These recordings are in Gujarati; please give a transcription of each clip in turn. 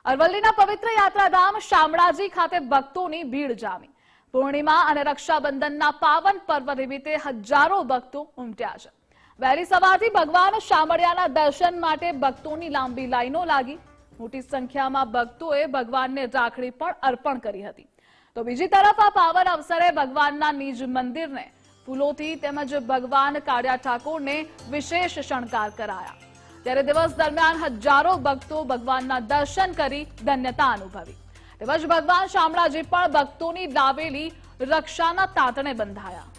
અરવલ્લીના પવિત્ર યાત્રાધામ શામળાજી ખાતે ભક્તોની ભીડ જામી। પૂર્ણિમા અને રક્ષાબંધનના પાવન પર્વ નિમિત્તે હજારો ભક્તો ઉમટ્યા છે। વહેલી સવારથી ભગવાન શામળિયાના દર્શન માટે ભક્તોની લાંબી લાઈનો લાગી। મોટી સંખ્યામાં ભક્તોએ ભગવાનને રાખડી પણ અર્પણ કરી હતી। તો બીજી તરફ આ પાવન અવસરે ભગવાનના નિજ મંદિરને ફૂલોથી તેમજ ભગવાન કાળિયા ઠાકોરને વિશેષ શણગાર કરાયા। ત્યારે દિવસ દરમિયાન હજારો ભક્તો ભગવાનના દર્શન કરી ધન્યતા અનુભવી। તેમજ ભગવાન શામળાજી પણ ભક્તોની લાવેલી રક્ષાના તાતણે બંધાયા।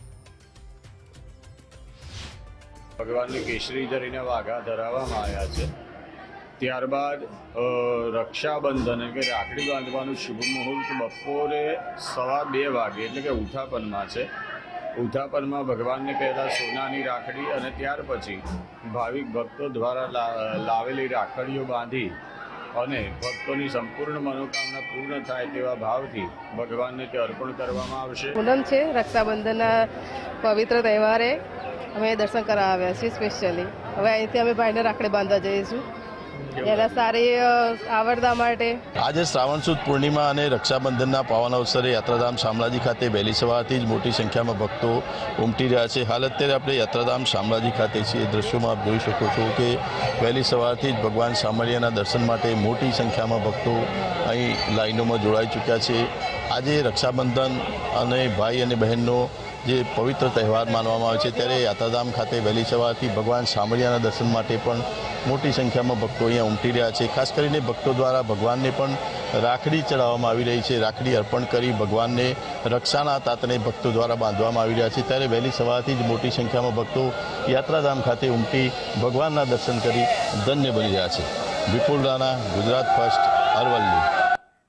ભગવાનની કેસરી ધરીને વાઘા ધરાવવામાં આવ્યા છે। ત્યારબાદ રક્ષાબંધન એટલે કે રાખડી બાંધવાનું શુભ મુહૂર્ત બપોરે 2:15 વાગે એટલે કે ઉથાપનમાં છે। ઉથાપનમાં ભગવાનને પહેલાં સોનાની રાખડી અને ત્યાર પછી ભાવિક ભક્તો દ્વારા લાવેલી રાખડીઓ બાંધી અને ભક્તોની સંપૂર્ણ મનોકામના પૂર્ણ થાય તેવા ભાવથી ભગવાનને તે અર્પણ કરવામાં આવશે। પૂનમ છે, રક્ષાબંધનના પવિત્ર તહેવારે અમે દર્શન કરવા આવ્યા છીએ સ્પેશિયલી। હવે અહીંથી અમે ભાઈને રાખડી બાંધવા જઈશું એના સારી આવડતા માટે। આજે શ્રાવણ સુદ પૂર્ણિમા અને રક્ષાબંધનના પાવન અવસરે યાત્રાધામ શામળાજી ખાતે વહેલી સવારથી જ મોટી સંખ્યામાં ભક્તો ઉમટી રહ્યા છે। હાલ અત્યારે આપણે યાત્રાધામ શામળાજી ખાતે છીએ। દ્રશ્યોમાં આપ જોઈ શકો છો કે વહેલી સવારથી જ ભગવાન શામળિયાના દર્શન માટે મોટી સંખ્યામાં ભક્તો અહીં લાઈનોમાં જોડાઈ ચૂક્યા છે। આજે રક્ષાબંધન અને ભાઈ અને બહેનનો જે પવિત્ર તહેવાર માનવામાં આવે છે, ત્યારે યાત્રાધામ ખાતે વહેલી સવારથી ભગવાન શામળિયાના દર્શન માટે પણ મોટી સંખ્યામાં ભક્તો અહીંયા ઉમટી રહ્યા છે। ખાસ કરીને ભક્તો દ્વારા ભગવાનને પણ રાખડી ચડાવવામાં આવી રહી છે। રાખડી અર્પણ કરી ભગવાનને રક્ષાના તાતણે ભક્તો દ્વારા બાંધવામાં આવી રહ્યા છે। ત્યારે વહેલી સવારથી જ મોટી સંખ્યામાં ભક્તો યાત્રાધામ ખાતે ઉમટી ભગવાનના દર્શન કરી ધન્ય બની રહ્યા છે। વિપુલ રાણા, ગુજરાત ફર્સ્ટ, અરવલ્લી।